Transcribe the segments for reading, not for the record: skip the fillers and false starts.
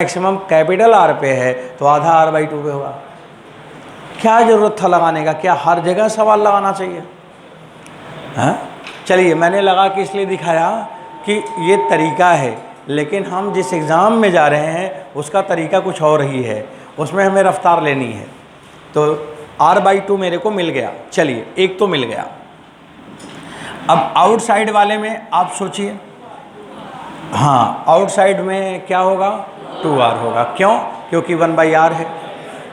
Maximum capital R पे है तो आधा आर बाई 2 पे होगा। क्या ज़रूरत था लगाने का? क्या हर जगह सवाल लगाना चाहिए? हाँ चलिए, मैंने लगा कि इसलिए दिखाया कि ये तरीका है, लेकिन हम जिस एग्ज़ाम में जा रहे हैं उसका तरीका कुछ और ही है, उसमें हमें रफ्तार लेनी है। तो आर बाई 2 मेरे को मिल गया। चलिए, एक तो मिल गया। अब आउटसाइड वाले में आप सोचिए। हाँ, आउटसाइड में क्या होगा? 2r होगा। क्यों? क्योंकि 1/r है।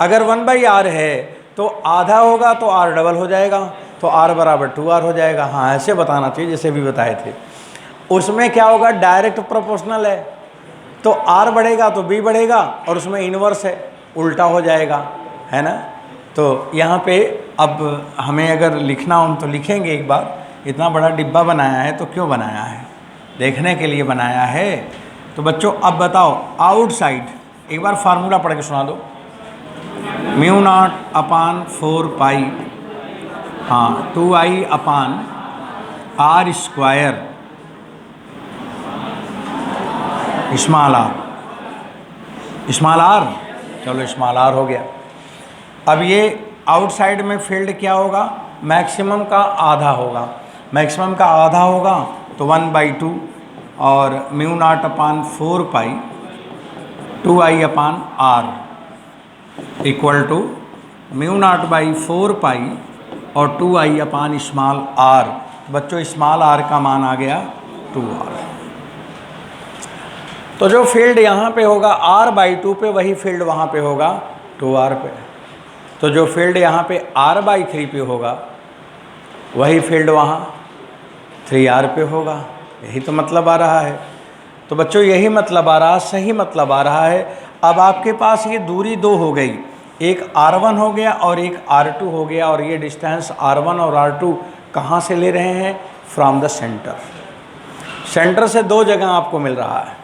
अगर 1/r है तो आधा होगा तो r डबल हो जाएगा, तो r बराबर 2r हो जाएगा। हाँ, ऐसे बताना चाहिए जैसे भी बताए थे। उसमें क्या होगा? डायरेक्ट प्रोपोर्शनल है, तो r बढ़ेगा तो b बढ़ेगा, और उसमें इन्वर्स है, उल्टा हो जाएगा, है ना। तो यहाँ पे अब हमें अगर लिखना हो तो लिखेंगे एक बार। इतना बड़ा डिब्बा बनाया है तो क्यों बनाया है? देखने के लिए बनाया है। तो बच्चों अब बताओ, आउटसाइड एक बार फार्मूला पढ़ के सुना दो। म्यू नॉट अपान 4 पाई, हाँ 2i upon r square small R. चलो स्मॉल आर हो गया। अब ये आउटसाइड में फील्ड क्या होगा? मैक्सिमम का आधा होगा। मैक्सिमम का आधा होगा तो 1/2 और mu nought upon 4 pi 2i upon r equal to mu nought by 4 pi और 2i अपान स्मॉल r। बच्चों स्मॉल r का मान आ गया 2r। तो जो फील्ड यहाँ पे होगा r/2 पे, वही फील्ड वहाँ पे होगा 2r पे। तो जो फील्ड यहाँ पे r/3 पे होगा, वही फील्ड वहाँ 3r पे होगा। यही तो मतलब आ रहा है। तो बच्चों यही मतलब आ रहा, सही मतलब आ रहा है। अब आपके पास ये दूरी 2 हो गई, एक r1 हो गया और एक r2 हो गया, और ये डिस्टेंस r1 और r2 कहाँ से ले रहे हैं? From the centre. सेंटर से 2 जगह आपको मिल रहा है।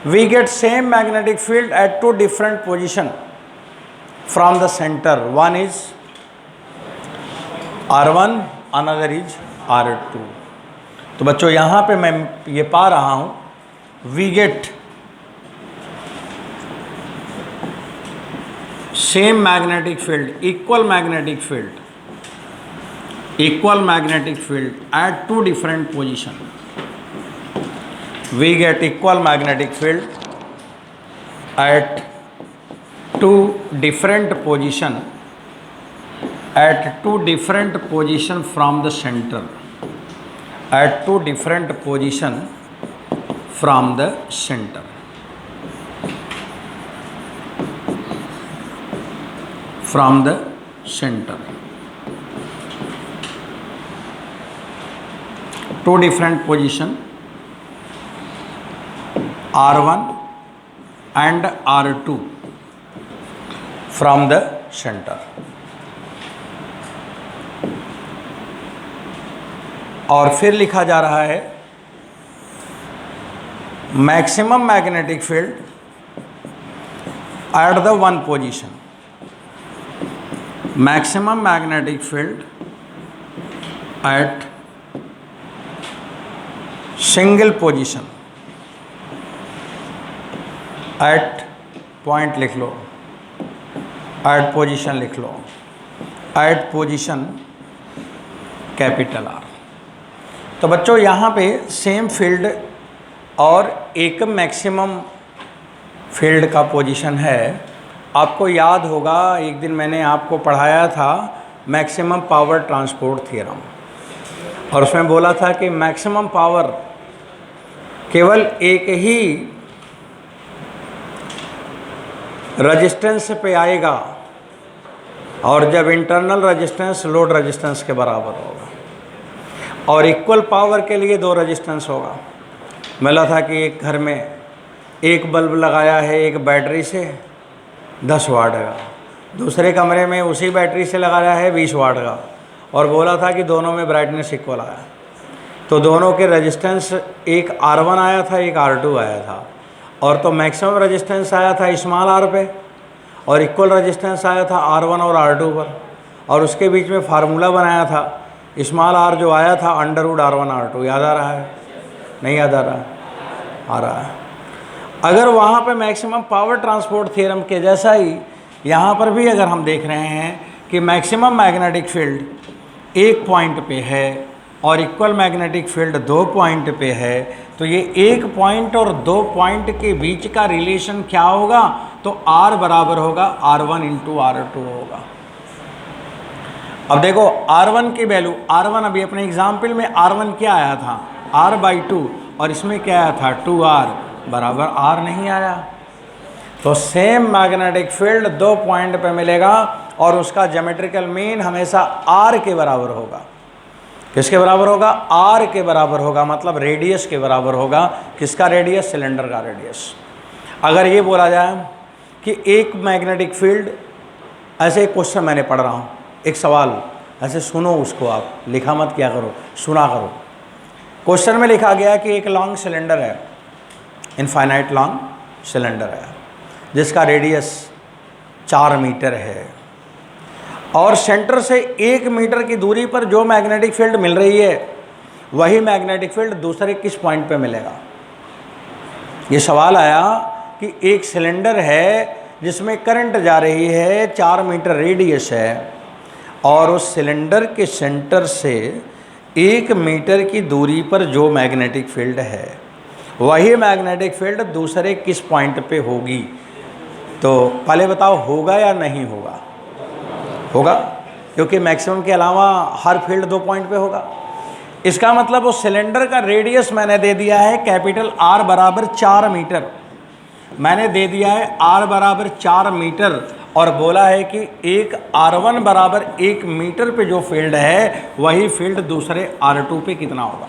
We get same magnetic field at 2 different position from the centre. One is r1, another is r2। तो बच्चों यहाँ पे मैं ये पा रहा हूँ, we get same magnetic field, equal magnetic field at 2 different position. We get equal magnetic field at 2 different position, at 2 different position from the center, at 2 different position from the center, from the center, 2 different position r1 and r2 from the center। और फिर लिखा जा रहा है maximum magnetic field at the 1 position, maximum magnetic field at single position, at point लिख लो, at position लिख लो, एट पोजीशन कैपिटल आर। तो बच्चों यहाँ पे सेम फील्ड और एक मैक्सिमम फील्ड का पोजीशन है। आपको याद होगा एक दिन मैंने आपको पढ़ाया था मैक्सिमम पावर ट्रांसपोर्ट थ्योरम, और उसमें बोला था कि मैक्सिमम पावर केवल एक ही रजिस्टेंस पे आएगा, और जब इंटरनल रजिस्टेंस लोड रजिस्टेंस के बराबर होगा, और इक्वल पावर के लिए 2 रजिस्टेंस होगा। मिला था कि एक घर में एक बल्ब लगाया है एक बैटरी से 10 वाट का, दूसरे कमरे में उसी बैटरी से लगाया है 20 वाट का, और बोला था कि दोनों में ब्राइटनेस इक्वल आया। तो दोनों के रजिस्टेंस, एक R1 आया था एक R2 आया था, और तो मैक्सिमम रजिस्टेंस आया था स्मॉल r पे, और इक्वल रजिस्टेंस आया था R1 और R2 पर, और उसके बीच में फार्मूला बनाया था। स्मॉल r जो आया था √R1 R2, याद आ रहा है? नहीं याद आ रहा? आ रहा है। अगर वहाँ पे मैक्सिमम पावर ट्रांसपोर्ट थ्योरम के जैसा ही यहाँ पर भी अगर हम देख रहे हैं कि मैक्सिमम मैग्नेटिक फील्ड एक पॉइंट पे है और इक्वल मैग्नेटिक फील्ड 2 पॉइंट पे है, तो ये एक पॉइंट और 2 पॉइंट के बीच का रिलेशन क्या होगा? तो R बराबर होगा R1 इंटू R2 होगा। अब देखो R1 की वैल्यू, R1 अभी अपने एग्जाम्पल में R1 क्या आया था? R/2, और इसमें क्या आया था? 2R बराबर R नहीं आया। तो सेम मैग्नेटिक फील्ड 2 पॉइंट पे मिलेगा और उसका ज्योमेट्रिकल मीन हमेशा R के बराबर होगा। किसके बराबर होगा? R के बराबर होगा, मतलब रेडियस के बराबर होगा। किसका रेडियस? सिलेंडर का रेडियस। अगर ये बोला जाए कि एक मैग्नेटिक फील्ड, ऐसे एक क्वेश्चन मैंने पढ़ रहा हूँ, एक सवाल, ऐसे सुनो उसको, आप लिखा मत क्या करो, सुना करो। क्वेश्चन में लिखा गया कि एक लॉन्ग सिलेंडर है, इनफाइनाइट लॉन्ग सिलेंडर है, जिसका रेडियस 4 मीटर है, और सेंटर से 1 मीटर की दूरी पर जो मैग्नेटिक फील्ड मिल रही है वही मैग्नेटिक फील्ड दूसरे किस पॉइंट पे मिलेगा? ये सवाल आया कि एक सिलेंडर है जिसमें करंट जा रही है, 4 मीटर रेडियस है, और उस सिलेंडर के सेंटर से 1 मीटर की दूरी पर जो मैग्नेटिक फील्ड है वही मैग्नेटिक फील्ड दूसरे किस पॉइंट पे होगी? तो पहले बताओ, होगा या नहीं होगा? होगा, क्योंकि मैक्सिमम के अलावा हर फील्ड 2 पॉइंट पे होगा। इसका मतलब उस सिलेंडर का रेडियस मैंने दे दिया है कैपिटल R बराबर 4 मीटर, मैंने दे दिया है R बराबर 4 मीटर, और बोला है कि एक R1 बराबर 1 मीटर पे जो फील्ड है वही फील्ड दूसरे R2 पे कितना होगा?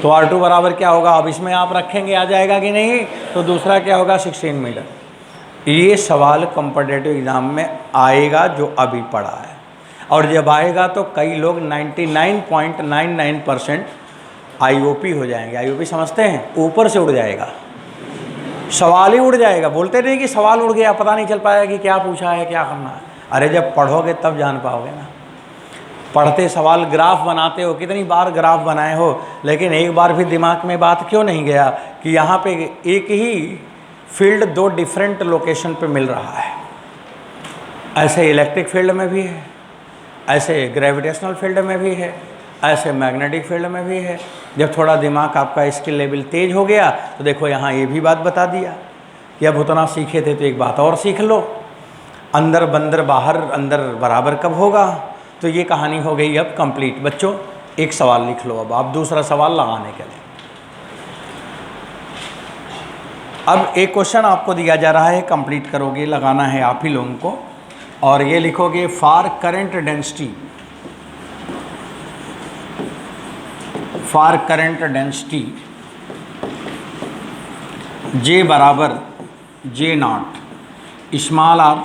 तो R2 बराबर क्या होगा? अब इसमें आप रखेंगे, आ जाएगा कि नहीं? तो दूसरा क्या होगा? 16 मीटर। ये सवाल कॉम्पिटिटिव एग्ज़ाम में आएगा जो अभी पढ़ा है, और जब आएगा तो कई लोग 99.99% IOP हो जाएंगे। IOP समझते हैं? ऊपर से उड़ जाएगा, सवाल ही उड़ जाएगा। बोलते नहीं कि सवाल उड़ गया, पता नहीं चल पाया कि क्या पूछा है, क्या करना है। अरे जब पढ़ोगे तब जान पाओगे ना। पढ़ते सवाल ग्राफ बनाते हो, कितनी बार ग्राफ बनाए हो, लेकिन एक बार भी दिमाग में बात क्यों नहीं गया कि यहाँ पे एक ही फील्ड 2 डिफरेंट लोकेशन पे मिल रहा है? ऐसे इलेक्ट्रिक फील्ड में भी है, ऐसे ग्रेविटेशनल फील्ड में भी है, ऐसे मैग्नेटिक फील्ड में भी है। जब थोड़ा दिमाग आपका स्किल लेवल तेज हो गया तो देखो यहाँ ये भी बात बता दिया कि अब उतना सीखे थे तो एक बात और सीख लो, अंदर बंदर बाहर अंदर बराबर कब होगा। तो ये कहानी हो गई अब कंप्लीट। बच्चों एक सवाल लिख लो, अब आप दूसरा सवाल लगाने के लिए। अब एक क्वेश्चन आपको दिया जा रहा है, कंप्लीट करोगे, लगाना है आप ही लोगों को, और ये लिखोगे for current density, for current density J बराबर J0 small r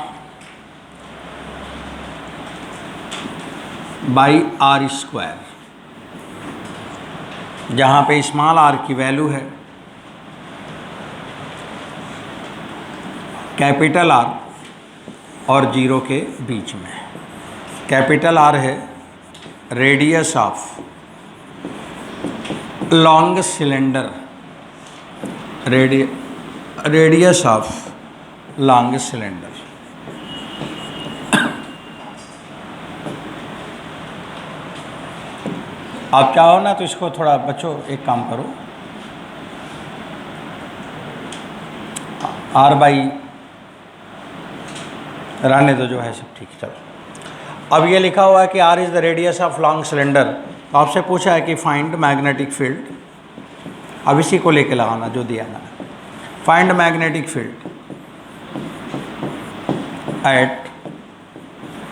by R square, जहाँ पे स्मॉल r की वैल्यू है कैपिटल R और 0 के बीच में। कैपिटल R है radius of long cylinder, radius of long cylinder. आप चाहो ना तो इसको थोड़ा बच्चों एक काम करो, R बाई रहने दो, जो है सब ठीक। चलो अब ये लिखा हुआ है कि R is the radius of long cylinder. तो आपसे पूछा है कि फाइंड मैग्नेटिक फील्ड, अब इसी को लेके लगाना जो दिया मैंने। Find magnetic field at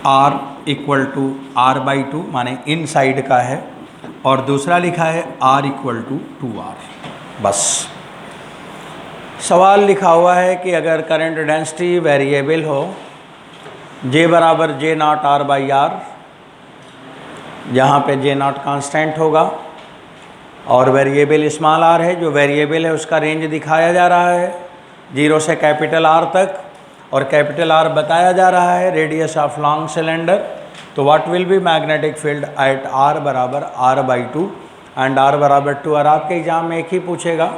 R equal to R/2, माने इन साइड का है, और दूसरा लिखा है R इक्वल टू 2R। बस सवाल लिखा हुआ है कि अगर करंट डेंसिटी वेरिएबल हो, J बराबर J0 R/R, जहाँ पे J0 कांस्टेंट होगा और वेरिएबल स्मॉल r है, जो वेरिएबल है उसका रेंज दिखाया जा रहा है 0 से कैपिटल R तक, और कैपिटल R बताया जा रहा है रेडियस ऑफ लॉन्ग सिलेंडर। तो what will be magnetic field at R बराबर R/2 एंड R बराबर 2R। आपके एग्जाम में एक ही पूछेगा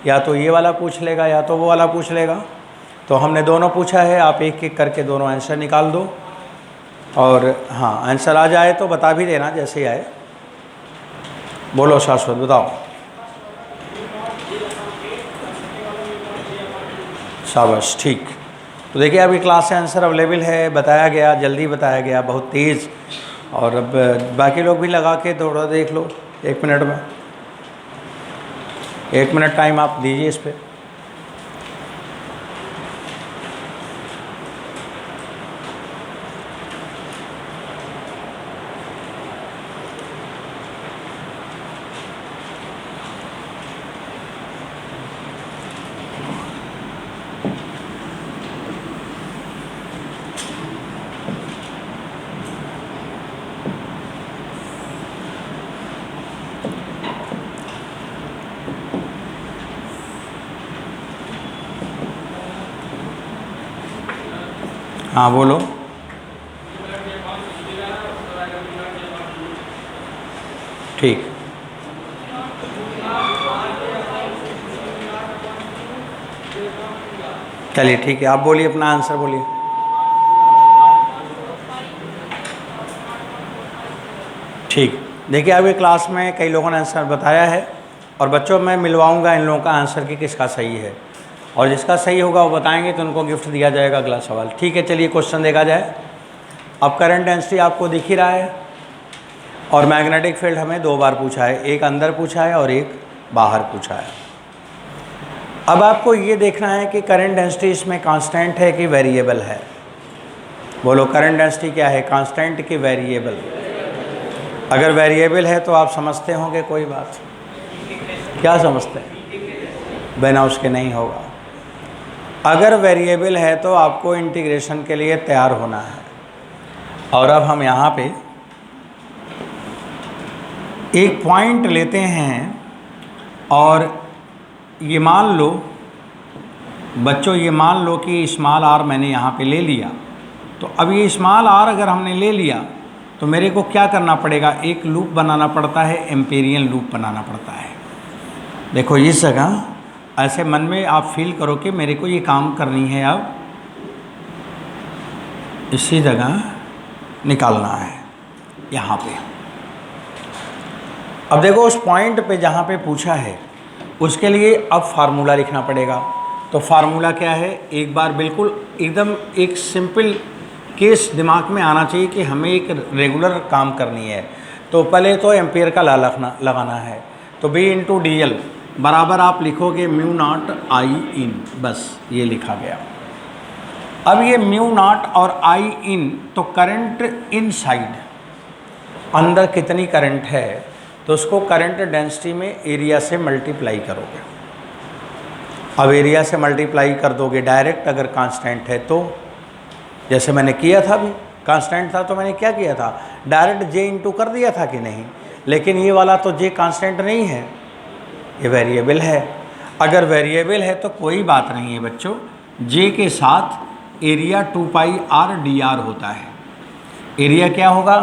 या तो ये वाला पूछ लेगा या तो वो वाला पूछ लेगा। तो हमने दोनों पूछा है, आप एक एक करके दोनों आंसर निकाल दो। और हाँ, आंसर आ जाए तो बता भी देना जैसे ही आए। बोलो शाश्वत, बताओ। शाबाश, ठीक। तो देखिए आपकी क्लास से आंसर अवेलेबल है, बताया गया, जल्दी बताया गया, बहुत तेज़। और अब बाकी लोग भी लगा के थोड़ा देख लो 1 मिनट में, 1 मिनट टाइम आप दीजिए इस पर। हाँ बोलो। ठीक, चलिए ठीक है, आप बोलिए अपना आंसर बोलिए। ठीक, देखिए आपकी क्लास में कई लोगों ने आंसर बताया है, और बच्चों मैं मिलवाऊंगा इन लोगों का आंसर कि किसका सही है, और जिसका सही होगा वो बताएंगे तो उनको गिफ्ट दिया जाएगा अगला सवाल। ठीक है, चलिए क्वेश्चन देखा जाए। अब करंट डेंसिटी आपको दिख ही रहा है, और मैग्नेटिक फील्ड हमें 2 बार पूछा है, एक अंदर पूछा है और एक बाहर पूछा है। अब आपको ये देखना है कि करंट डेंसिटी इसमें कांस्टेंट है कि वेरिएबल है। बोलो, करंट डेंसिटी क्या है, कांस्टेंट कि वेरिएबल? अगर वेरिएबल है तो आप समझते होंगे कोई बात, क्या समझते हैं? बिना उसके नहीं होगा। अगर वेरिएबल है तो आपको इंटीग्रेशन के लिए तैयार होना है। और अब हम यहाँ पे एक पॉइंट लेते हैं, और ये मान लो बच्चों, ये मान लो कि स्मॉल आर मैंने यहाँ पे ले लिया। तो अब ये स्मॉल आर अगर हमने ले लिया तो मेरे को क्या करना पड़ेगा, एक लूप बनाना पड़ता है, एम्पेरियन लूप बनाना पड़ता है। देखो इस जगह ऐसे मन में आप फील करो कि मेरे को ये काम करनी है, अब इसी जगह निकालना है यहाँ पे। अब देखो उस पॉइंट पे जहाँ पे पूछा है उसके लिए अब फार्मूला लिखना पड़ेगा। तो फार्मूला क्या है, एक बार बिल्कुल एकदम एक सिंपल केस दिमाग में आना चाहिए कि हमें एक रेगुलर काम करनी है। तो पहले तो एम्पेयर का ला लगाना है। तो B × DL बराबर आप लिखोगे μ0 I in, बस ये लिखा गया। अब ये μ0 और I in, तो करंट इन साइड अंदर कितनी करंट है तो उसको करंट डेंसिटी में एरिया से मल्टीप्लाई करोगे। अब एरिया से मल्टीप्लाई कर दोगे डायरेक्ट, अगर कांस्टेंट है तो, जैसे मैंने किया था अभी, कांस्टेंट था तो मैंने क्या किया था, डायरेक्ट J इंटू कर दिया था कि नहीं। लेकिन ये वाला तो J कांस्टेंट नहीं है, ये वेरिएबल है। अगर वेरिएबल है तो कोई बात नहीं है बच्चों, J के साथ एरिया 2πr dr होता है। एरिया क्या होगा,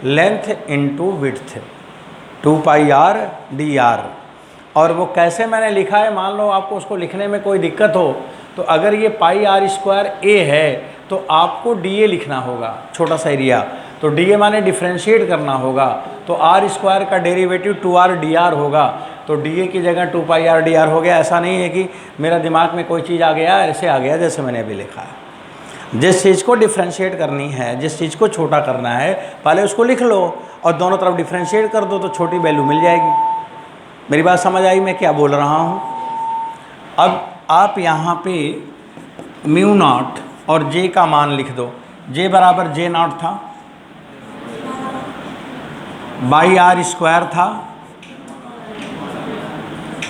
length into width, 2πr dr। और वो कैसे मैंने लिखा है, मान लो आपको उसको लिखने में कोई दिक्कत हो तो अगर ये πr² है तो आपको dA लिखना होगा, छोटा सा एरिया। तो dA माने डिफ्रेंशिएट करना होगा, तो r² का डेरिवेटिव 2r dr होगा। तो dA की जगह 2πr dr हो गया। ऐसा नहीं है कि मेरा दिमाग में कोई चीज़ आ गया, ऐसे आ गया जैसे मैंने अभी लिखा है। जिस चीज़ को डिफ्रेंशिएट करनी है, जिस चीज़ को छोटा करना है, पहले उसको लिख लो और दोनों तरफ डिफ्रेंशिएट कर दो तो छोटी वैल्यू मिल जाएगी। मेरी बात समझ आई मैं क्या बोल रहा हूँ? अब आप यहाँ पे μ0 और J का मान लिख दो। J बराबर J0 था, r² था,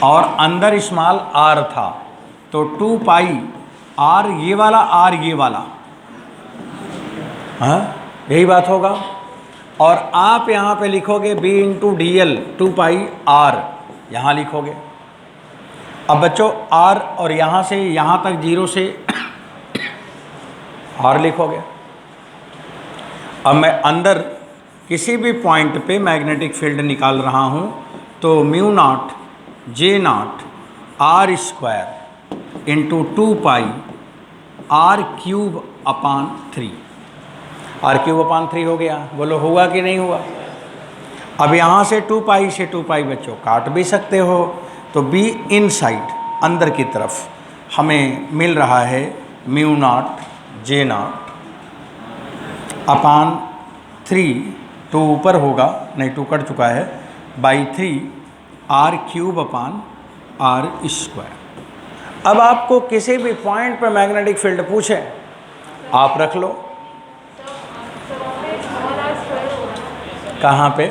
और अंदर स्मॉल r था। तो 2πr ये वाला, r ये वाला, हाँ यही बात होगा। और आप यहाँ पे लिखोगे B × DL 2πr, यहाँ लिखोगे। अब बच्चों r और यहाँ से यहाँ तक 0 से r लिखोगे। अब मैं अंदर किसी भी पॉइंट पे मैग्नेटिक फील्ड निकाल रहा हूँ, तो μ0 J0 R square into 2 pi R cube upon 3। R cube upon 3 हो गया, बोलो हुआ कि नहीं हुआ। अब यहाँ से 2 पाई से 2 पाई बच्चों काट भी सकते हो, तो बी इन साइड अंदर की तरफ हमें मिल रहा है mu not J not upon 3, 2 ऊपर होगा, नहीं 2 कट चुका है, by 3 R cube upon are square. अब आपको किसी भी पॉइंट पर मैग्नेटिक फील्ड पूछे आप रख लो। कहाँ पे?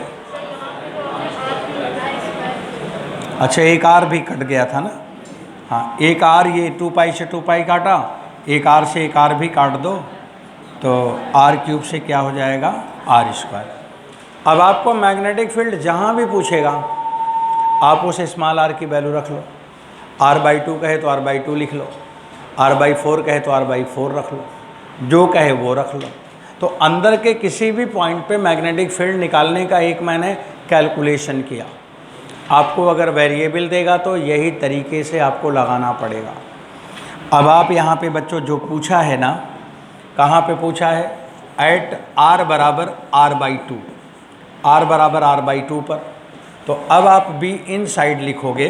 अच्छा, एक आर भी कट गया था ना। हाँ, एक आर, ये 2 पाई से 2 पाई काटा, एक आर से एक आर भी काट दो, तो आर क्यूब से क्या हो जाएगा आर स्क्वायर। अब आपको मैग्नेटिक फील्ड जहाँ भी पूछेगा आप उस स्मॉल आर की वैल्यू रख लो। r/2 कहे तो r/2 लिख लो, r/4 कहे तो r/4 रख लो, जो कहे वो रख लो। तो अंदर के किसी भी पॉइंट पे मैग्नेटिक फील्ड निकालने का एक मैंने कैलकुलेशन किया। आपको अगर वेरिएबल देगा तो यही तरीके से आपको लगाना पड़ेगा। अब आप यहाँ पे बच्चों जो पूछा है ना, कहाँ पे पूछा है? एट r बराबर r/2, r बराबर r/2 पर। तो अब आप बी इन साइड लिखोगे,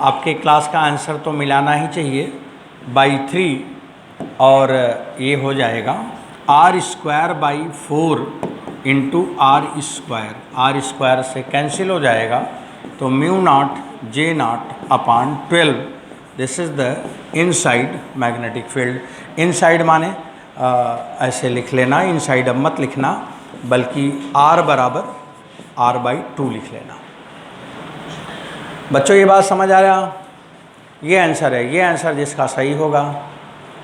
आपके क्लास का आंसर तो मिलाना ही चाहिए, बाई 3 और ये हो जाएगा r²/4 इंटू आर स्क्वायर से कैंसिल हो जाएगा, तो mu naught J not upon 12। This is the inside magnetic field. Inside माने ऐसे लिख लेना, इनसाइड अब मत लिखना, बल्कि r बराबर r/2 लिख लेना। बच्चों ये बात समझ आ रहा? ये आंसर है, ये आंसर जिसका सही होगा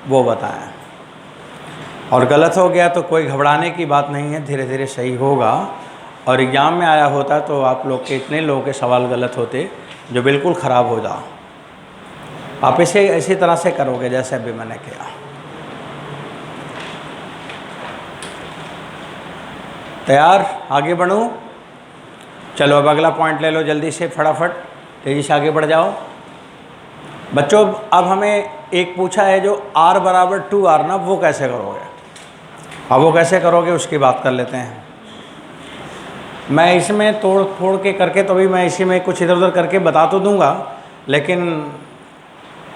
वो बताएं, और गलत हो गया तो कोई घबराने की बात नहीं है, धीरे धीरे सही होगा। और एग्ज़ाम में आया होता तो आप लोग के इतने लोगों के सवाल गलत होते जो बिल्कुल ख़राब हो जा। आप इसे इसी तरह से करोगे जैसे अभी मैंने किया। तैयार? आगे बढ़ूँ? चलो अब अगला पॉइंट ले लो जल्दी से, फटाफट तेज़ी से आगे बढ़ जाओ। बच्चों अब हमें एक पूछा है जो r बराबर 2r ना, वो कैसे करोगे? अब वो कैसे करोगे उसकी बात कर लेते हैं। मैं इसमें तोड़ फोड़ के करके, तो अभी मैं इसी में कुछ इधर उधर करके बता तो दूंगा, लेकिन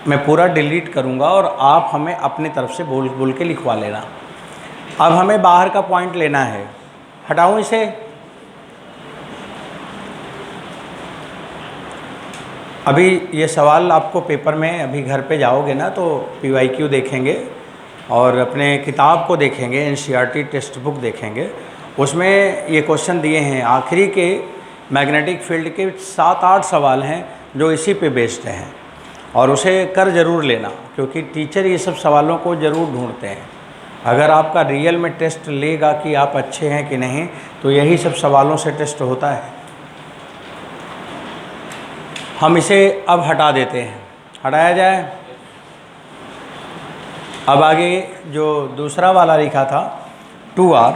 मैं पूरा डिलीट करूंगा और आप हमें अपनी तरफ से बोल बोल के लिखवा लेना। अब हमें बाहर का पॉइंट लेना है, हटाऊं इसे। अभी ये सवाल आपको पेपर में, अभी घर पे जाओगे ना तो PYQ देखेंगे और अपने किताब को देखेंगे, NCERT टेक्स्ट बुक देखेंगे, उसमें ये क्वेश्चन दिए हैं। आखिरी के मैग्नेटिक फील्ड के 7-8 सवाल हैं जो इसी पे बेस्ड हैं, और उसे कर ज़रूर लेना, क्योंकि टीचर ये सब सवालों को ज़रूर ढूंढते हैं। अगर आपका रियल में टेस्ट लेगा कि आप अच्छे हैं कि नहीं, तो यही सब सवालों से टेस्ट होता है। हम इसे अब हटा देते हैं, हटाया जाए। अब आगे जो दूसरा वाला लिखा था 2r,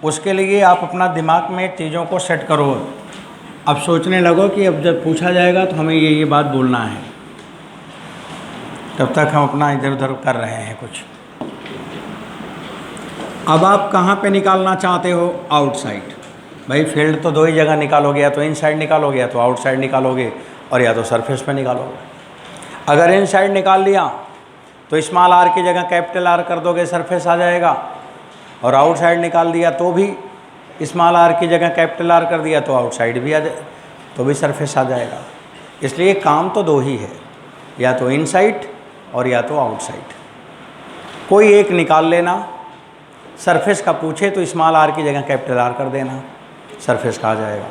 उसके लिए आप अपना दिमाग में चीज़ों को सेट करो। अब सोचने लगो कि अब जब पूछा जाएगा तो हमें ये बात बोलना है। तब तक हम अपना इधर उधर कर रहे हैं कुछ। अब आप कहाँ पे निकालना चाहते हो? आउटसाइड। भाई फील्ड तो दो ही जगह निकालोगे, या तो इनसाइड निकालोगे या तो आउटसाइड निकालोगे, और या तो सरफेस पे निकालोगे। अगर इनसाइड निकाल लिया तो स्मॉल r की जगह कैपिटल R कर दोगे, सरफेस आ जाएगा। और आउटसाइड निकाल दिया तो भी स्मॉल r की जगह कैपिटल R कर दिया तो आउटसाइड भी आ जाए, तो भी सरफेस आ जाएगा। इसलिए काम तो दो ही है, या तो इनसाइड और या तो आउटसाइड। कोई एक निकाल लेना। सरफेस का पूछे तो स्मॉल r की जगह कैपिटल R कर देना, सरफेस का आ जाएगा।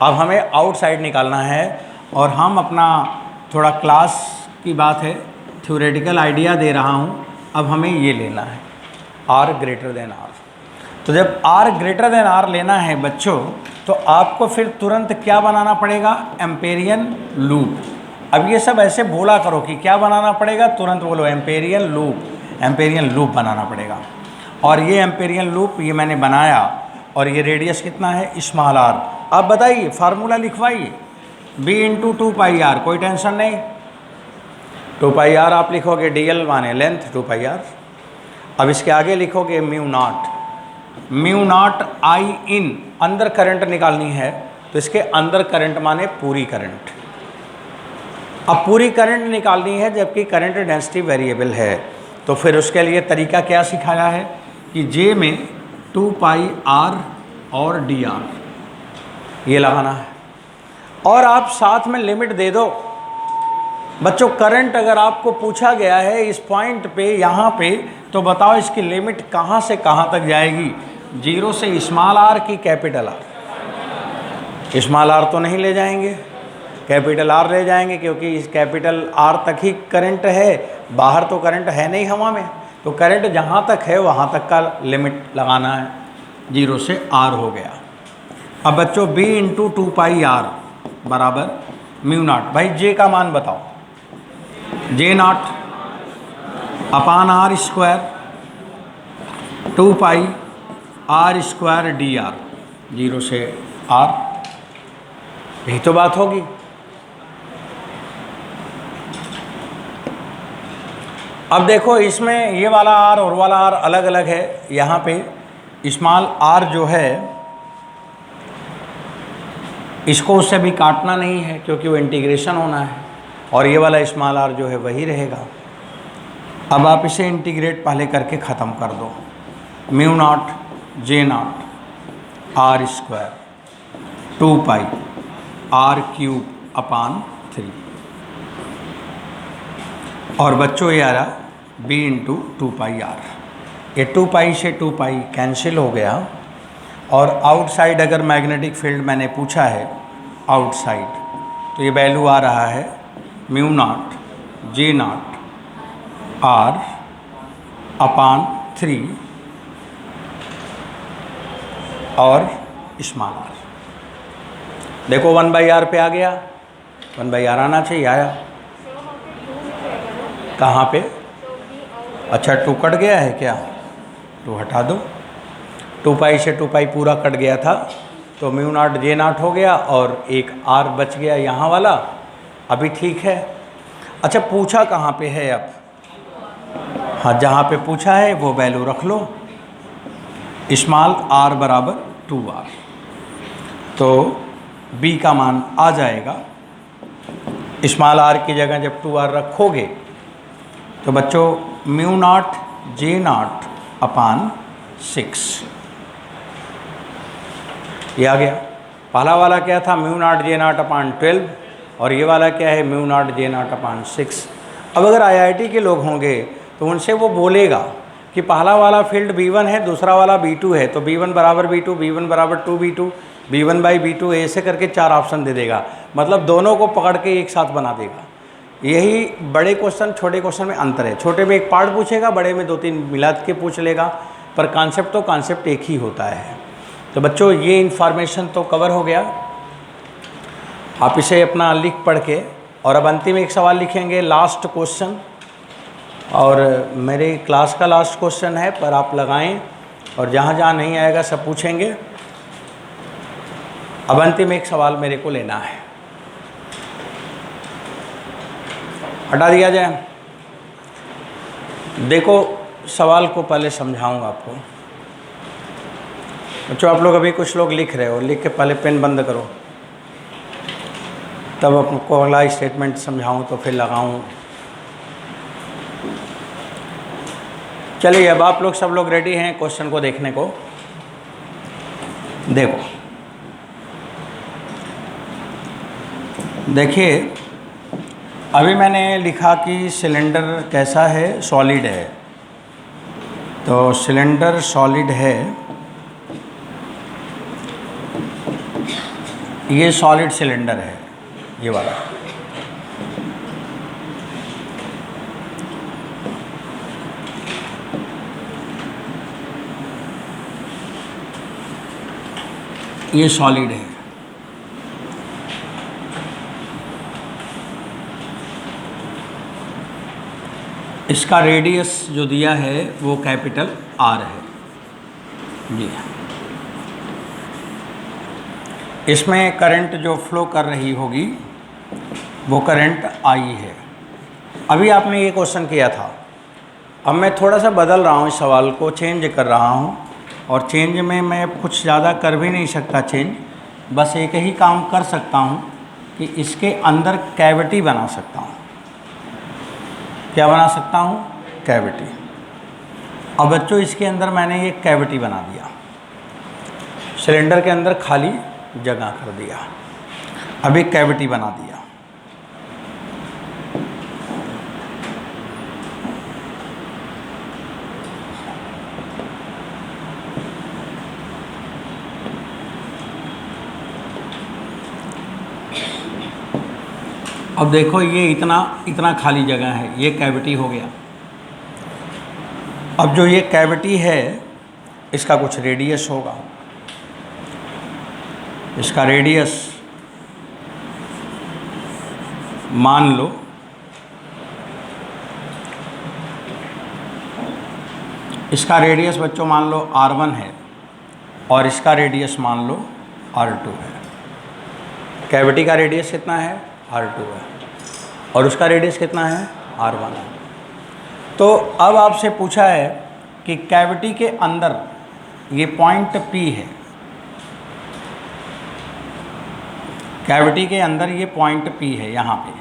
अब हमें आउटसाइड निकालना है, और हम अपना थोड़ा क्लास की बात है, थ्योरेटिकल आइडिया दे रहा हूँ। अब हमें ये लेना है r>r। तो जब r>r लेना है बच्चों, तो आपको फिर तुरंत क्या बनाना पड़ेगा? Amperian loop. अब ये सब ऐसे बोला करो कि क्या बनाना पड़ेगा, तुरंत बोलो एम्पेरियन लूप बनाना पड़ेगा। और ये एम्पेरियन लूप ये मैंने बनाया, और ये रेडियस कितना है? Small r। अब बताइए, फार्मूला लिखवाइए, b × 2 पाई r। कोई टेंशन नहीं, टू पाई आर आप लिखोगे, dl माने लेंथ 2 पाई आर। अब इसके आगे लिखोगे म्यू नॉट आई इन, अंदर करंट निकालनी है तो इसके अंदर करंट माने पूरी करंट। अब पूरी करंट निकालनी है जबकि करंट डेंसिटी वेरिएबल है, तो फिर उसके लिए तरीका क्या सिखाया है कि जे में 2 पाई आर और डी आर ये लगाना है, और आप साथ में लिमिट दे दो। बच्चों करंट अगर आपको पूछा गया है इस पॉइंट पे, यहाँ पे, तो बताओ इसकी लिमिट कहाँ से कहाँ तक जाएगी? 0 से स्मॉल आर की कैपिटल आर? स्मॉल आर तो नहीं ले जाएंगे, कैपिटल आर ले जाएंगे, क्योंकि इस कैपिटल आर तक ही करंट है, बाहर तो करंट है नहीं हवा में। तो करंट जहाँ तक है वहाँ तक का लिमिट लगाना है, 0 से आर हो गया। अब बच्चों b इंटू 2 पाई आर बराबर म्यू नॉट। भाई जे का मान बताओ, J not upon are square 2 pi r square d r, 0 से आर, यही तो बात होगी। अब देखो इसमें ये वाला आर और वाला आर अलग अलग है। यहाँ पे स्मॉल आर जो है इसको उससे भी काटना नहीं है क्योंकि वो इंटीग्रेशन होना है, और ये वाला स्मॉल आर जो है वही रहेगा। अब आप इसे इंटीग्रेट पहले करके ख़त्म कर दो। Mu not J not R square 2 pi R cube upon 3, और बच्चों ये आ रहा b इंटू 2 पाई आर। ये 2 पाई से 2 पाई कैंसिल हो गया, और आउटसाइड अगर मैग्नेटिक फील्ड मैंने पूछा है आउटसाइड, तो ये वैल्यू आ रहा है mu not J not r upon 3 और स्मॉल आर। देखो 1 बाई आर पे आ गया, 1 बाई आर आना चाहिए, आया कहाँ पे? अच्छा 2 कट गया है क्या? 2 हटा दो, 2 पाई से 2 पाई पूरा कट गया था, तो म्यू नॉट जे नॉट हो गया और एक आर बच गया यहाँ वाला, अभी ठीक है। अच्छा पूछा कहाँ पे है अब? हाँ जहाँ पे पूछा है वो वैल्यू रख लो, स्मॉल आर बराबर 2r, तो b का मान आ जाएगा। स्मॉल आर की जगह जब 2r रखोगे तो बच्चों म्यू नॉट जे नॉट अपान 6 ये आ गया। पहला वाला क्या था? म्यू नॉट जे नॉट अपान 12, और ये वाला क्या है? म्यू नॉट जे नॉट अपान 6। अब अगर IIT के लोग होंगे तो उनसे वो बोलेगा कि पहला वाला फील्ड B1 है, दूसरा वाला B2 है, तो B1 बराबर B2, B1 बराबर 2B2, B1 बाई B2, ऐसे करके 4 ऑप्शन दे देगा, मतलब दोनों को पकड़ के एक साथ बना देगा। यही बड़े क्वेश्चन छोटे क्वेश्चन में अंतर है, छोटे में एक पार्ट पूछेगा, बड़े में 2-3 मिला के पूछ लेगा, पर कॉन्सेप्ट तो कॉन्सेप्ट एक ही होता है। तो बच्चों ये इन्फॉर्मेशन तो कवर हो गया, आप इसे अपना लिख पढ़ के, और अब अंतिम एक सवाल लिखेंगे, लास्ट क्वेश्चन, और मेरे क्लास का लास्ट क्वेश्चन है, पर आप लगाएं और जहाँ जहाँ नहीं आएगा सब पूछेंगे। अब अंतिम एक सवाल मेरे को लेना है, हटा दिया जाए। देखो सवाल को पहले समझाऊंगा आपको। बच्चों आप लोग अभी कुछ लोग लिख रहे हो, लिख के पहले पेन बंद करो, तब आपको अगला स्टेटमेंट समझाऊं तो फिर लगाऊं। चलिए अब आप लोग सब लोग रेडी हैं क्वेश्चन को देखने को? देखो देखिए, अभी मैंने लिखा कि सिलेंडर कैसा है? सॉलिड है। तो सिलेंडर सॉलिड है, ये सॉलिड सिलेंडर है, ये वाला। ये सॉलिड है। इसका रेडियस जो दिया है वो कैपिटल R है जी। इसमें करंट जो फ्लो कर रही होगी वो करंट I है। अभी आपने ये क्वेश्चन किया था, अब मैं थोड़ा सा बदल रहा हूँ, इस सवाल को चेंज कर रहा हूँ, और चेंज में मैं कुछ ज़्यादा कर भी नहीं सकता चेंज, बस एक ही काम कर सकता हूँ कि इसके अंदर कैविटी बना सकता हूँ। क्या बना सकता हूँ? कैविटी। अब बच्चों इसके अंदर मैंने ये कैविटी बना दिया, सिलेंडर के अंदर खाली जगह कर दिया, अब एक कैविटी बना दिया। अब देखो ये इतना खाली जगह है, ये कैविटी हो गया। अब जो ये कैविटी है इसका कुछ रेडियस होगा, इसका रेडियस मान लो इसका रेडियस बच्चों मान लो R1 है और इसका रेडियस मान लो R2 है। कैविटी का रेडियस कितना है? R2 है और उसका रेडियस कितना है? R1 है। तो अब आपसे पूछा है कि कैविटी के अंदर ये पॉइंट P है, कैविटी के अंदर ये पॉइंट P है यहाँ पे,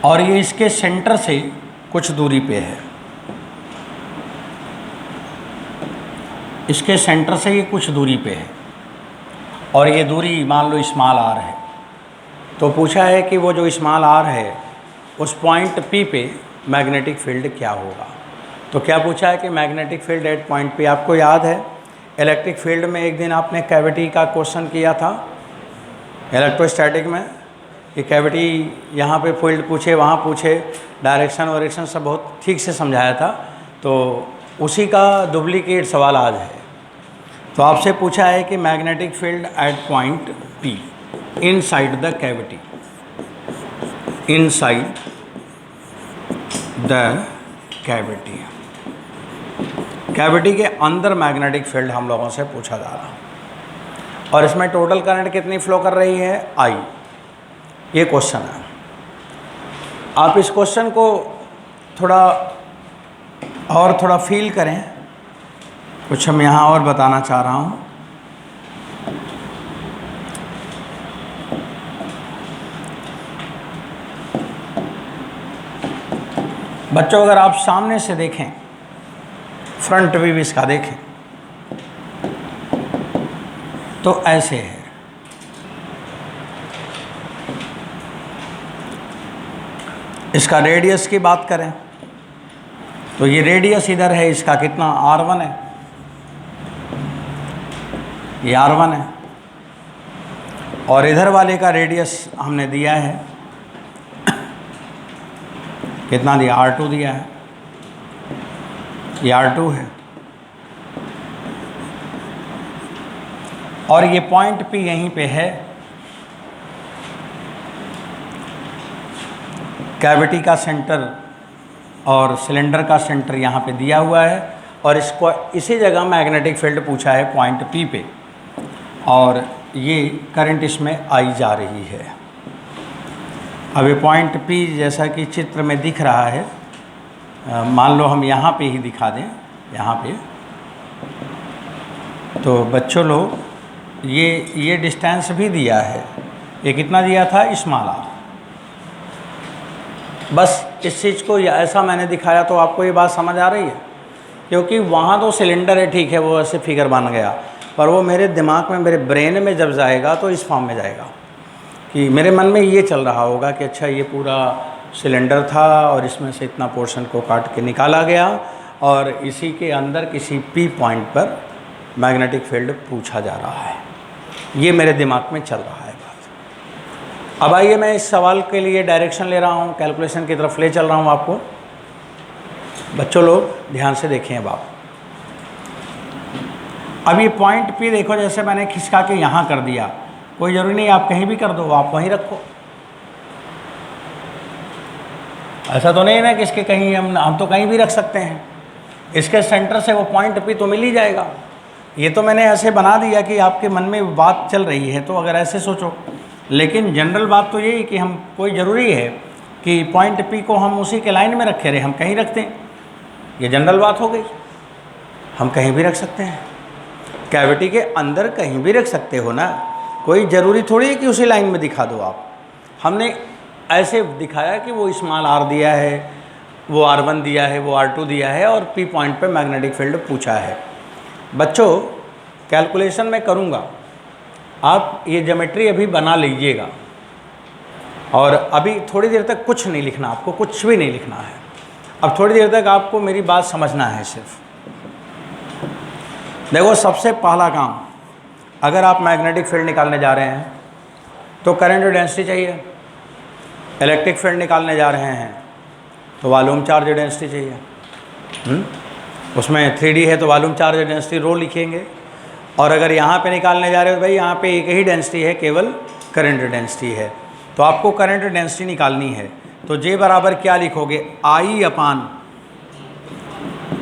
और ये इसके सेंटर से कुछ दूरी पे है, इसके सेंटर से ये कुछ दूरी पे है, और ये दूरी मान लो स्मॉल r है। तो पूछा है कि वो जो स्मॉल r है उस पॉइंट P पे मैग्नेटिक फील्ड क्या होगा। तो क्या पूछा है कि magnetic field eight point P। आपको याद है इलेक्ट्रिक फील्ड में एक दिन आपने कैविटी का क्वेश्चन किया था इलेक्ट्रोस्टैटिक में, कि कैविटी यहाँ पे फील्ड पूछे, वहाँ पूछे, डायरेक्शन वायरेक्शन सब बहुत ठीक से समझाया था। तो उसी का डुप्लीकेट सवाल आज है। तो आपसे पूछा है कि magnetic field eight point P inside the cavity, inside the cavity, cavity के अंदर मैग्नेटिक फील्ड हम लोगों से पूछा जा रहा, और इसमें टोटल करंट कितनी फ्लो कर रही है? I। ये क्वेश्चन है। आप इस क्वेश्चन को थोड़ा फील करें, कुछ हम यहाँ और बताना चाह रहा हूँ। बच्चों अगर आप सामने से देखें, फ्रंट व्यू इसका देखें, तो ऐसे है। इसका रेडियस की बात करें तो ये रेडियस इधर है, इसका कितना? R1 है, ये R1 है, और इधर वाले का रेडियस हमने दिया है, कितना दिया? R2 दिया है, ये R2 है, और ये पॉइंट P यहीं पे है। कैविटी का सेंटर और सिलेंडर का सेंटर यहाँ पे दिया हुआ है, और इसको इसी जगह मैग्नेटिक फील्ड पूछा है पॉइंट P पे, और ये करंट इसमें आई जा रही है। अब ये पॉइंट P जैसा कि चित्र में दिख रहा है, मान लो हम यहाँ पे ही दिखा दें, यहाँ पे, तो बच्चों लोग ये डिस्टेंस भी दिया है, ये कितना दिया था? Small r। बस इस चीज़ को ऐसा मैंने दिखाया तो आपको ये बात समझ आ रही है, क्योंकि वहाँ तो सिलेंडर है, ठीक है, वो ऐसे फिगर बन गया, पर वो मेरे दिमाग में, मेरे ब्रेन में जब जाएगा तो इस फॉर्म में जाएगा कि मेरे मन में ये चल रहा होगा कि अच्छा ये पूरा सिलेंडर था और इसमें से इतना पोर्शन को काट के निकाला गया, और इसी के अंदर किसी P पॉइंट पर मैग्नेटिक फील्ड पूछा जा रहा है। ये मेरे दिमाग में चल रहा है बात। अब आइए मैं इस सवाल के लिए डायरेक्शन ले रहा हूँ, कैलकुलेशन की तरफ ले चल रहा हूँ आपको। बच्चों लोग ध्यान से देखें। अब आप अब ये पॉइंट P देखो, जैसे मैंने खिसका के यहाँ कर दिया, कोई ज़रूरी नहीं आप कहीं भी कर दो, आप वहीं रखो। ऐसा तो नहीं ना कि इसके कहीं हम तो कहीं भी रख सकते हैं। इसके सेंटर से वो पॉइंट P तो मिल ही जाएगा, ये तो मैंने ऐसे बना दिया कि आपके मन में बात चल रही है तो अगर ऐसे सोचो, लेकिन जनरल बात तो यही कि हम कोई ज़रूरी है कि पॉइंट P को हम उसी के लाइन में रखे रहे, हम कहीं रखते हैं, ये जनरल बात हो गई। हम कहीं भी रख सकते हैं, कैविटी के अंदर कहीं भी रख सकते हो ना, कोई ज़रूरी थोड़ी है कि उसी लाइन में दिखा दो आप। हमने ऐसे दिखाया कि वो स्मॉल r दिया है, वो r1 दिया है, वो r2 दिया है और P पॉइंट पे मैग्नेटिक फील्ड पूछा है। बच्चों कैलकुलेशन मैं करूँगा, आप ये ज्योमेट्री अभी बना लीजिएगा और अभी थोड़ी देर तक कुछ नहीं लिखना, आपको कुछ भी नहीं लिखना है। अब थोड़ी देर तक आपको मेरी बात समझना है सिर्फ। देखो सबसे पहला काम, अगर आप मैग्नेटिक फील्ड निकालने जा रहे हैं तो करंट डेंसिटी चाहिए, इलेक्ट्रिक फील्ड निकालने जा रहे हैं तो वॉल्यूम चार्ज डेंसिटी चाहिए। उसमें 3D है तो वॉल्यूम चार्ज डेंसिटी रो लिखेंगे, और अगर यहाँ पे निकालने जा रहे हो भाई यहाँ पे एक ही डेंसिटी है, केवल करंट डेंसिटी है, तो आपको करंट डेंसिटी निकालनी है। तो J बराबर क्या लिखोगे, I upon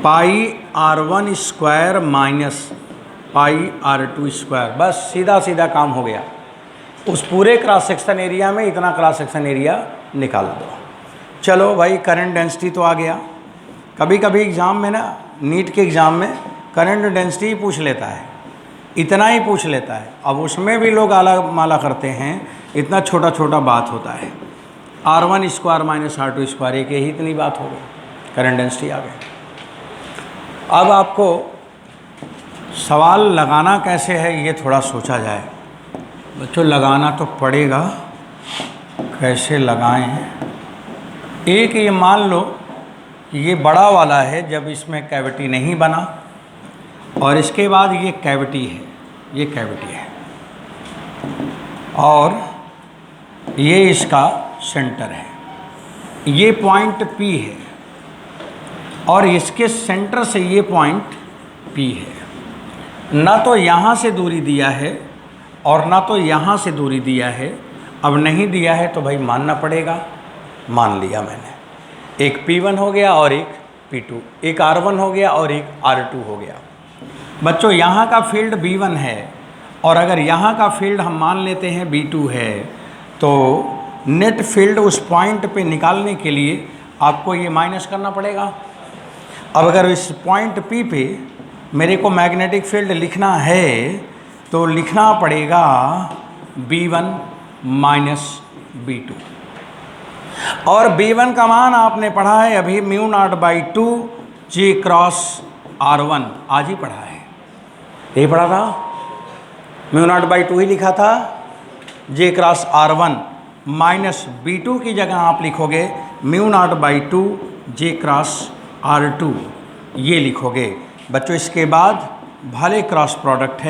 pi R1 square minus pi R2 square. बस सीधा सीधा काम हो गया। उस पूरे क्रॉस सेक्शन एरिया में इतना क्रॉस सेक्शन एरिया निकाल दो। चलो भाई करंट डेंसिटी तो आ गया। कभी कभी एग्ज़ाम में ना, नीट के एग्ज़ाम में करंट डेंसिटी ही पूछ लेता है, इतना ही पूछ लेता है। अब उसमें भी लोग आला माला करते हैं, इतना छोटा छोटा बात होता है। R1 square minus R2 square, एक ही इतनी बात हो गई, करंट डेंसिटी आ गई। अब आपको सवाल लगाना कैसे है ये थोड़ा सोचा जाए। बच्चों लगाना तो पड़ेगा, कैसे लगाएं। एक ये मान लो कि ये बड़ा वाला है, जब इसमें कैविटी नहीं बना, और इसके बाद ये कैविटी है, ये कैविटी है और ये इसका सेंटर है, ये पॉइंट P है और इसके सेंटर से ये पॉइंट P है। ना तो यहाँ से दूरी दिया है और ना तो यहाँ से दूरी दिया है। अब नहीं दिया है तो भाई मानना पड़ेगा, मान लिया मैंने। एक P1 हो गया और एक P2, एक R1 हो गया और एक R2 हो गया। बच्चों यहाँ का फील्ड B1 है और अगर यहाँ का फील्ड हम मान लेते हैं B2 है, तो नेट फील्ड उस पॉइंट पे निकालने के लिए आपको ये माइनस करना पड़ेगा। अब अगर इस पॉइंट P पे मेरे को मैग्नेटिक फील्ड लिखना है तो लिखना पड़ेगा B1 माइनस B2, और B1 का मान आपने पढ़ा है अभी μ0/2 J क्रॉस R1, आज ही पढ़ा है, यही पढ़ा था, μ0/2 ही लिखा था। J cross R1 minus B2 की जगह आप लिखोगे μ0/2 J क्रॉस R2, ये लिखोगे। बच्चों इसके बाद भले क्रॉस प्रोडक्ट है।